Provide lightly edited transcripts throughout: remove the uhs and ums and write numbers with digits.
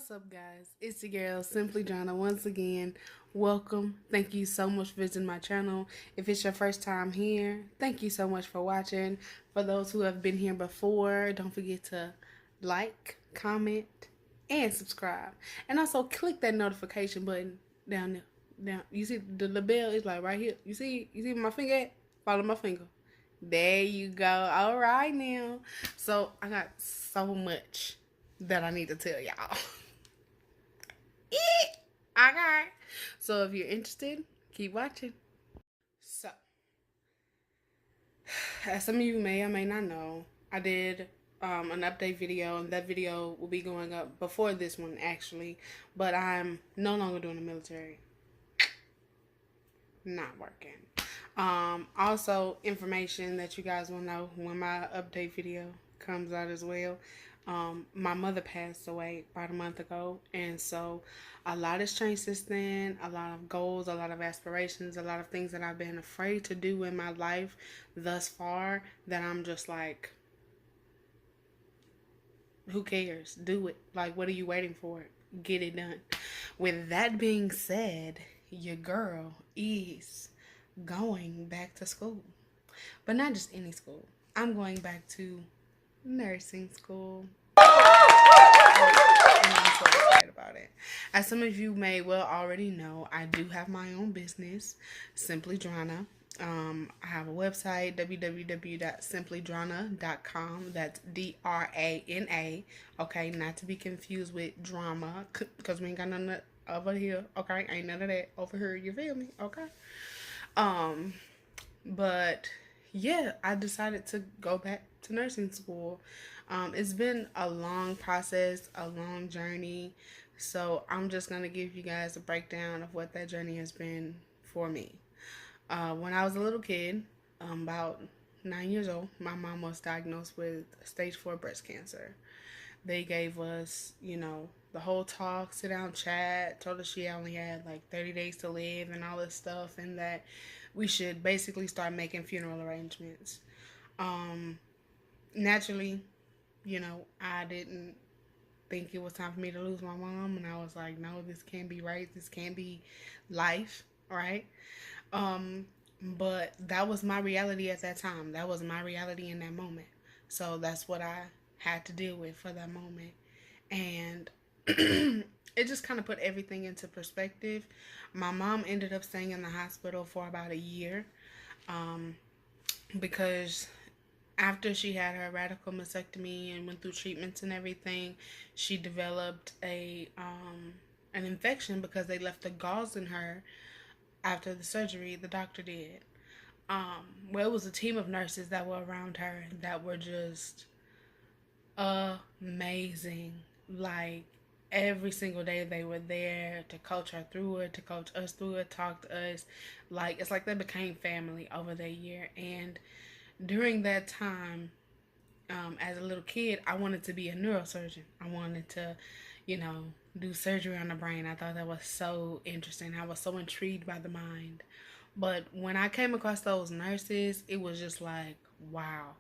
What's up, guys? It's your girl, SimplyDrana. Once again, welcome. Thank you so much for visiting my channel. If it's your first time here, thank you so much for watching. For those who have been here before, don't forget to like, comment, and subscribe. And also click that notification button down there. Down, you see the bell is like right here. You see my finger at? Follow my finger. There you go. All right now. So I got so much that I need to tell y'all. Okay. So if you're interested, keep watching. So, as some of you may or may not know, I did an update video, and that video will be going up before this one actually. But I'm no longer doing the military. Not working. Also, information that you guys will know when my update video comes out as well. My mother passed away about a month ago, and so a lot has changed since then. A lot of goals, a lot of aspirations, a lot of things that I've been afraid to do in my life thus far that I'm just like, who cares? Do it. Like, what are you waiting for? Get it done. With that being said, your girl is going back to school. But not just any school. I'm going back to nursing school. And I'm so excited about it. As some of you may well already know, I do have my own business, SimplyDrana. I have a website, www.simplydrana.com. That's DRANA. Okay, not to be confused with drama, because we ain't got none of over here. Okay, ain't none of that over here. You feel me? Okay. But yeah, I decided to go back to nursing school. It's been a long process, a long journey. So I'm just going to give you guys a breakdown of what that journey has been for me. When I was a little kid, about 9 years old, my mom was diagnosed with stage 4 breast cancer. They gave us, the whole talk, sit down, chat, told us she only had like 30 days to live and all this stuff, and that we should basically start making funeral arrangements. Naturally, I didn't think it was time for me to lose my mom, and I was like, no, this can't be right. This can't be life, right? But that was my reality at that time. That was my reality in that moment. So that's what I had to deal with for that moment. And it just kind of put everything into perspective. My mom ended up staying in the hospital for about a year, because after she had her radical mastectomy and went through treatments and everything, she developed an infection because they left the gauze in her after the surgery the doctor did. Well, it was a team of nurses that were around her that were just amazing. Like, every single day they were there to coach her through it, to coach us through it, talk to us. Like, it's like they became family over that year. And during that time, as a little kid, I wanted to be a neurosurgeon. I wanted to, do surgery on the brain. I thought that was so interesting. I was so intrigued by the mind. But when I came across those nurses, it was just like, wow,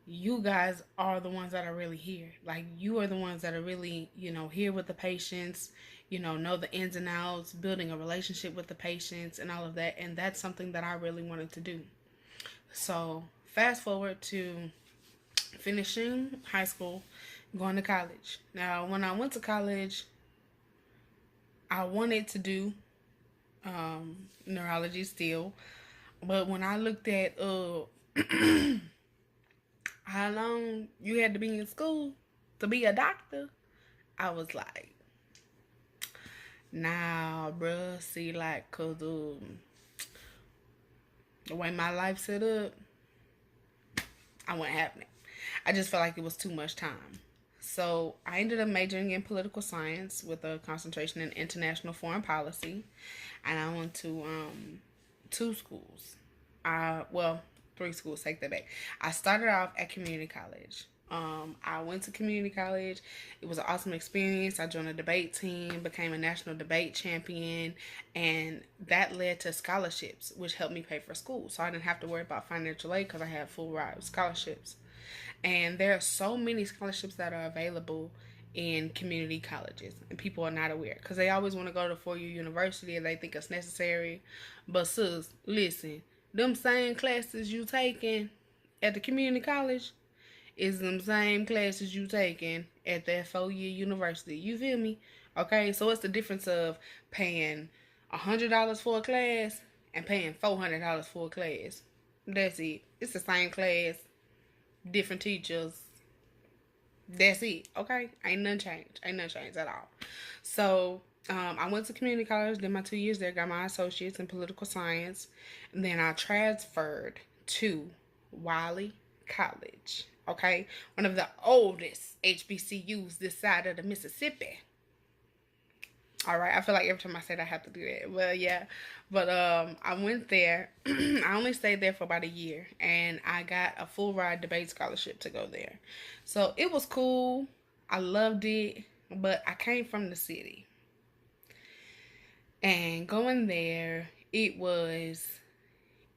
you guys are the ones that are really here. Like, you are the ones that are really, here with the patients, know the ins and outs, building a relationship with the patients and all of that. And that's something that I really wanted to do. So fast forward to finishing high school, going to college. Now, when I went to college, I wanted to do neurology still. But when I looked at how long you had to be in school to be a doctor, I was like, nah, bruh. See, like, cause the way my life set up, I wasn't having it. I just felt like it was too much time. So I ended up majoring in political science with a concentration in international foreign policy, and I went to 2 schools. Well, 3 schools, take that back. I started off at community college. I went to community college. It was an awesome experience. I joined a debate team, became a national debate champion, and that led to scholarships, which helped me pay for school. So I didn't have to worry about financial aid because I had full ride scholarships. And there are so many scholarships that are available in community colleges, and people are not aware because they always want to go to 4 year university and they think it's necessary. But sis, listen, them same classes you taking at the community college is them same classes you taking at that 4 year university. You feel me? Okay, so it's the difference of paying $100 for a class and paying $400 for a class. That's it. It's the same class, different teachers. That's it. Okay, ain't nothing changed. Ain't nothing changed at all. So I went to community college, did my 2 years there, got my associates in political science, and then I transferred to Wiley College. Okay, one of the oldest HBCUs this side of the Mississippi. All right, I feel like every time I say that I have to do that. Well, yeah, but I went there. I only stayed there for about a year, and I got a full ride debate scholarship to go there. So it was cool. I loved it, but I came from the city, and going there, it was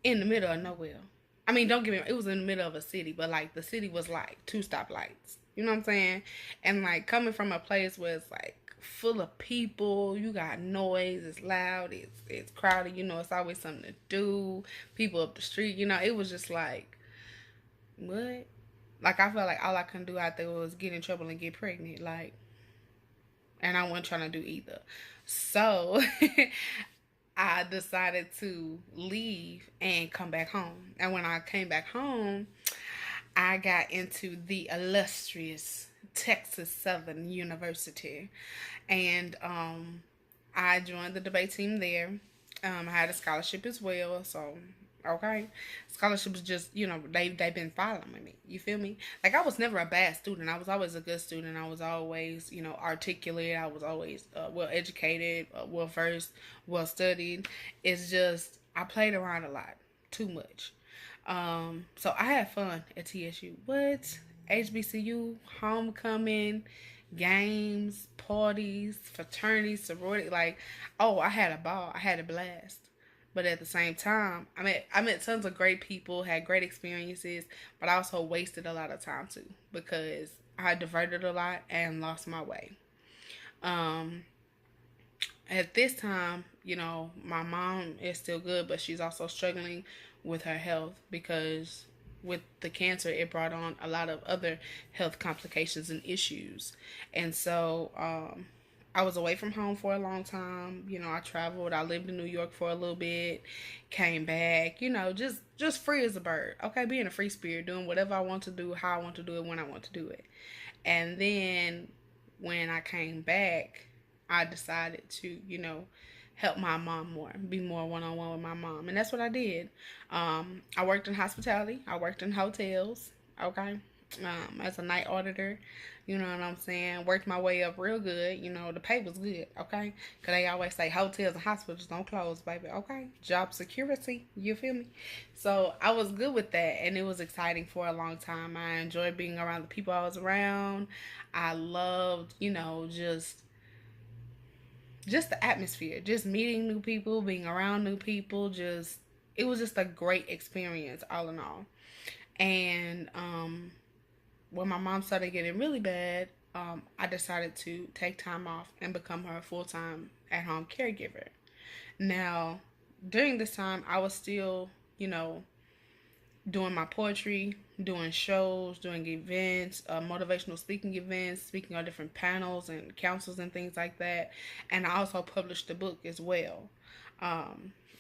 in the middle of nowhere. I mean, don't get me wrong, it was in the middle of a city, but like the city was like two stoplights. You know what I'm saying? And like coming from a place where it's like full of people, you got noise, it's loud, it's crowded, it's always something to do, people up the street, it was just like, what? Like I felt like all I could do out there was get in trouble and get pregnant, like, and I wasn't trying to do either. So I decided to leave and come back home. And when I came back home, I got into the illustrious Texas Southern University. And I joined the debate team there. I had a scholarship as well. So, okay. Scholarships just, they've been following me. You feel me? Like, I was never a bad student. I was always a good student. I was always, articulate. I was always well educated, well versed, well studied. It's just, I played around a lot. Too much. So I had fun at TSU. What? HBCU, homecoming, games, parties, fraternities, sorority. Like, oh, I had a ball. I had a blast. But at the same time, I met tons of great people, had great experiences, but I also wasted a lot of time too because I diverted a lot and lost my way. Um, at this time, my mom is still good, but she's also struggling with her health because with the cancer, it brought on a lot of other health complications and issues. And so, I was away from home for a long time. I traveled. I lived in New York for a little bit, came back, just free as a bird. Okay, being a free spirit, doing whatever I want to do, how I want to do it, when I want to do it. And then when I came back, I decided to, help my mom more, be more one on one with my mom. And that's what I did. I worked in hospitality, I worked in hotels, okay, as a night auditor. You know what I'm saying? Worked my way up real good. The pay was good, okay? Because they always say hotels and hospitals don't close, baby, okay? Job security, you feel me? So I was good with that, and it was exciting for a long time. I enjoyed being around the people I was around. I loved, just the atmosphere, just meeting new people, being around new people, it was just a great experience all in all. And when my mom started getting really bad, I decided to take time off and become her full-time at-home caregiver. Now, during this time, I was still, doing my poetry, doing shows, doing events, motivational speaking events, speaking on different panels and councils and things like that. And I also published a book as well. I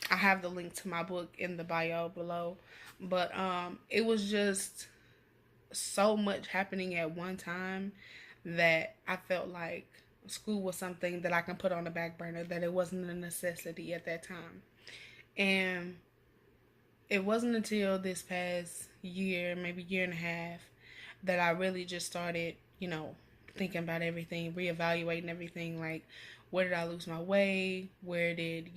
have the link to my book in the bio below. But it was just so much happening at one time that I felt like school was something that I can put on the back burner, that it wasn't a necessity at that time. And it wasn't until this past year, maybe year and a half, that I really just started, thinking about everything, reevaluating everything. Like, where did I lose my way? Where did,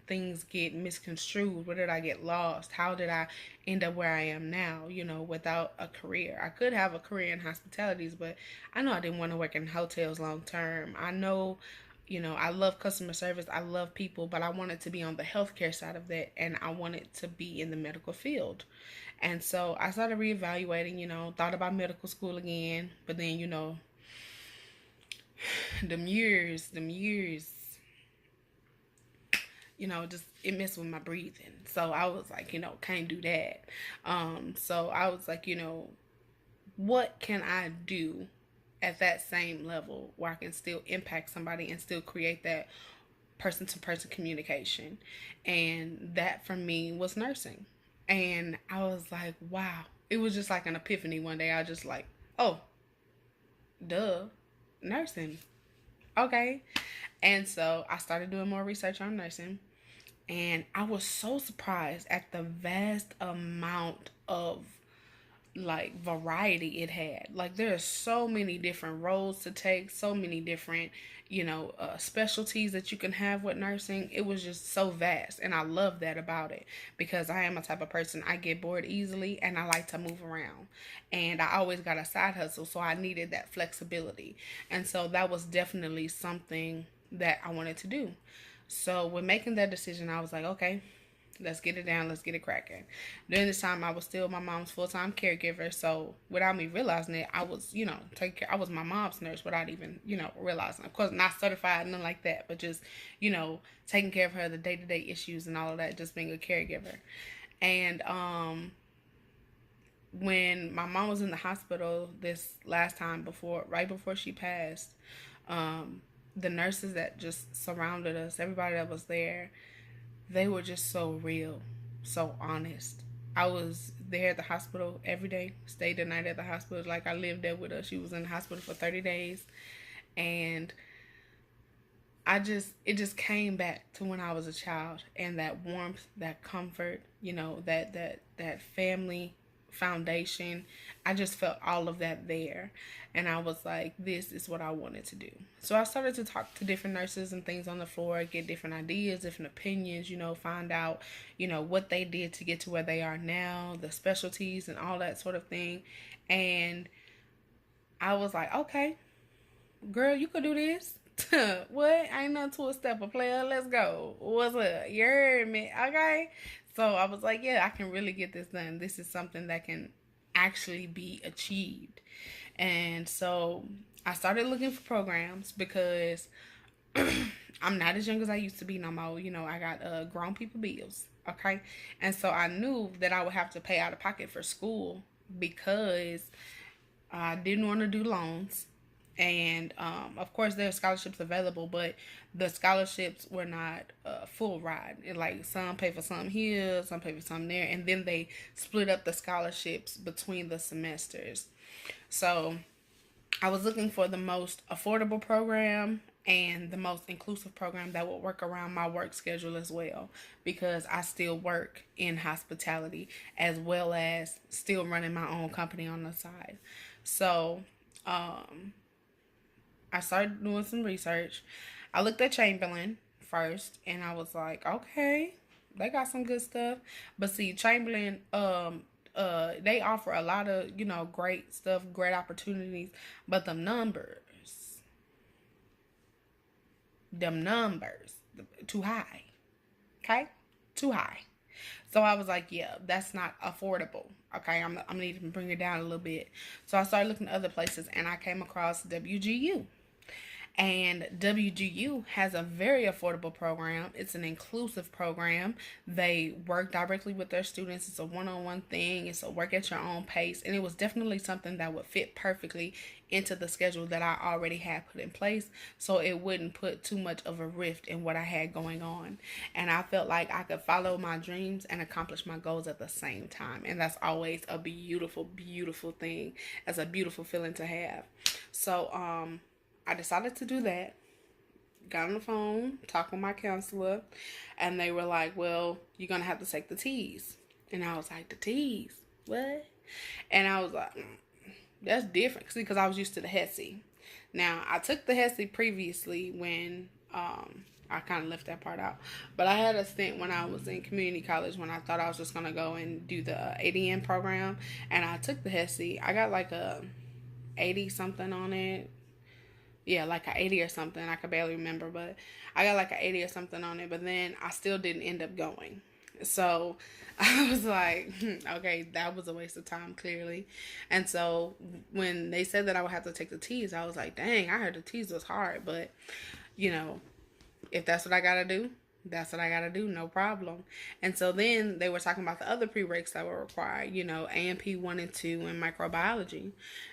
things get misconstrued? Where did I get lost? How did I end up where I am now, without a career? I could have a career in hospitalities, but I know I didn't want to work in hotels long term. I know, I love customer service. I love people, but I wanted to be on the healthcare side of that, and I wanted to be in the medical field. And so I started reevaluating, thought about medical school again, but then, them years, just it messed with my breathing. So I was like, can't do that. So I was like, what can I do at that same level where I can still impact somebody and still create that person to person communication? And that for me was nursing. And I was like, wow. It was just like an epiphany one day. I just like, oh, duh, nursing. Okay. And so I started doing more research on nursing. And I was so surprised at the vast amount of like variety it had. Like there are so many different roles to take, so many different specialties that you can have with nursing. It was just so vast, and I love that about it because I am a type of person, I get bored easily and I like to move around, and I always got a side hustle, so I needed that flexibility. And so that was definitely something that I wanted to do. So when making that decision, I was like, okay, let's get it down. Let's get it cracking. During this time, I was still my mom's full-time caregiver. So without me realizing it, I was, taking care. I was my mom's nurse without even, realizing. Of course, not certified, nothing like that, but just, taking care of her, the day-to-day issues and all of that, just being a caregiver. And when my mom was in the hospital this last time right before she passed, the nurses that just surrounded us, everybody that was there, they were just so real, so honest. I was there at the hospital every day, stayed the night at the hospital. Like I lived there with her. She was in the hospital for 30 days. And it just came back to when I was a child, and that warmth, that comfort, that family foundation. I just felt all of that there. And I was like, this is what I wanted to do. So I started to talk to different nurses and things on the floor, get different ideas, different opinions, find out, what they did to get to where they are now, the specialties and all that sort of thing. And I was like, okay, girl, you could do this. What? Ain't nothing to a step, a player. Let's go. What's up? You heard me? Okay. So I was like, yeah, I can really get this done. This is something that can actually be achieved. And so I started looking for programs because I'm not as young as I used to be no more. I got grown people bills. Okay. And so I knew that I would have to pay out of pocket for school because I didn't want to do loans. And of course, there are scholarships available, but the scholarships were not full ride. Like some pay for some here, some pay for some there, and then they split up the scholarships between the semesters. So I was looking for the most affordable program and the most inclusive program that would work around my work schedule as well, because I still work in hospitality as well as still running my own company on the side. So I started doing some research. I looked at Chamberlain first, and I was like, okay, they got some good stuff. But see, Chamberlain, they offer a lot of, great stuff, great opportunities, but them numbers, too high. Okay? Too high. So I was like, yeah, that's not affordable. Okay, I'm need to bring it down a little bit. So I started looking at other places, and I came across WGU. And WGU has a very affordable program. It's an inclusive program. They work directly with their students. It's a one-on-one thing. It's a work at your own pace. And it was definitely something that would fit perfectly into the schedule that I already had put in place. So it wouldn't put too much of a rift in what I had going on. And I felt like I could follow my dreams and accomplish my goals at the same time. And that's always a beautiful, beautiful thing. That's a beautiful feeling to have. So, I decided to do that. Got on the phone, talked with my counselor, and they were like, well, you're going to have to take the T's. And I was like, the T's? What? And I was like, that's different. See, because I was used to the HESI. Now, I took the HESI previously when I kind of left that part out. But I had a stint when I was in community college when I thought I was just going to go and do the ADN program. And I took the HESI. I got like a 80 something on it. Yeah, like a 80 or something. I could barely remember, but I got like a 80 or something on it. But then I still didn't end up going. So I was like, okay, that was a waste of time, clearly. And so when they said that I would have to take the teas, I was like, dang, I heard the teas was hard. But, you know, if that's what I got to do, that's what I got to do, no problem. And so then they were talking about the other prereqs that were required, A&P 1 and 2 and microbiology.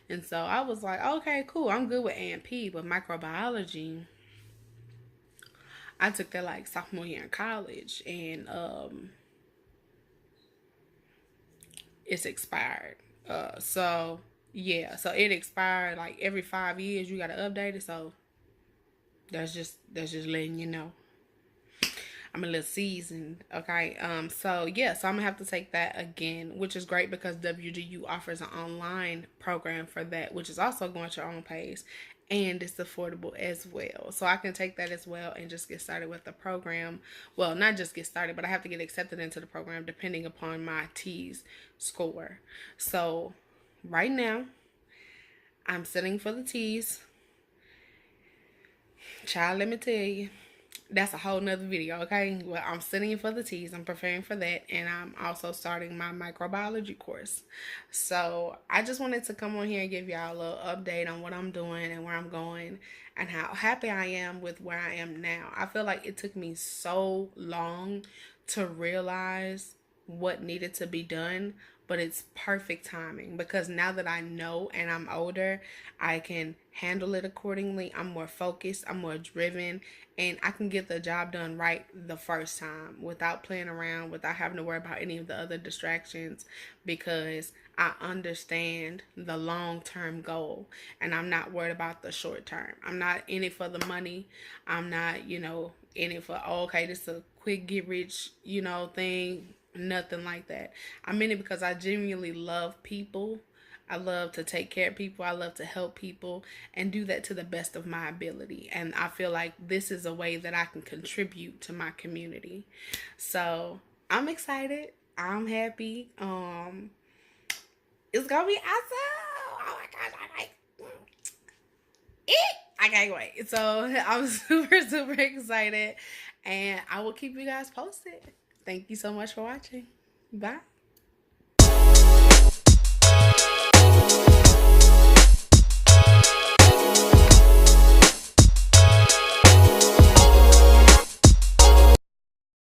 And so I was like, okay, cool, I'm good with A&P, but microbiology, I took that like sophomore year in college, and it's expired. So yeah, so it expired like every 5 years. You gotta update it. So that's just letting you know. I'm a little seasoned. Okay. So yeah, so I'm gonna have to take that again, which is great because WGU offers an online program for that, which is also going at your own pace, and it's affordable as well. So I can take that as well and just get started with the program. Well, not just get started, but I have to get accepted into the program depending upon my T's score. So right now, I'm sitting for the T's. Child, let me tell you, that's a whole nother video, okay? Well, I'm studying for the T's. I'm preparing for that. And I'm also starting my microbiology course. So I just wanted to come on here and give y'all a little update on what I'm doing and where I'm going and how happy I am with where I am now. I feel like it took me so long to realize what needed to be done, but it's perfect timing because now that I know and I'm older, I can handle it accordingly. I'm more focused, I'm more driven, and I can get the job done right the first time without playing around, without having to worry about any of the other distractions, because I understand the long term goal and I'm not worried about the short term. I'm not in it for the money. I'm not, in it for, oh, okay, this is a quick get rich, thing. Nothing like that. I'm in it because I genuinely love people. I love to take care of people. I love to help people and do that to the best of my ability. And I feel like this is a way that I can contribute to my community. So I'm excited. I'm happy. It's gonna be awesome. Oh my gosh, I like it. I can't wait. So I'm super, super excited. And I will keep you guys posted. Thank you so much for watching. Bye.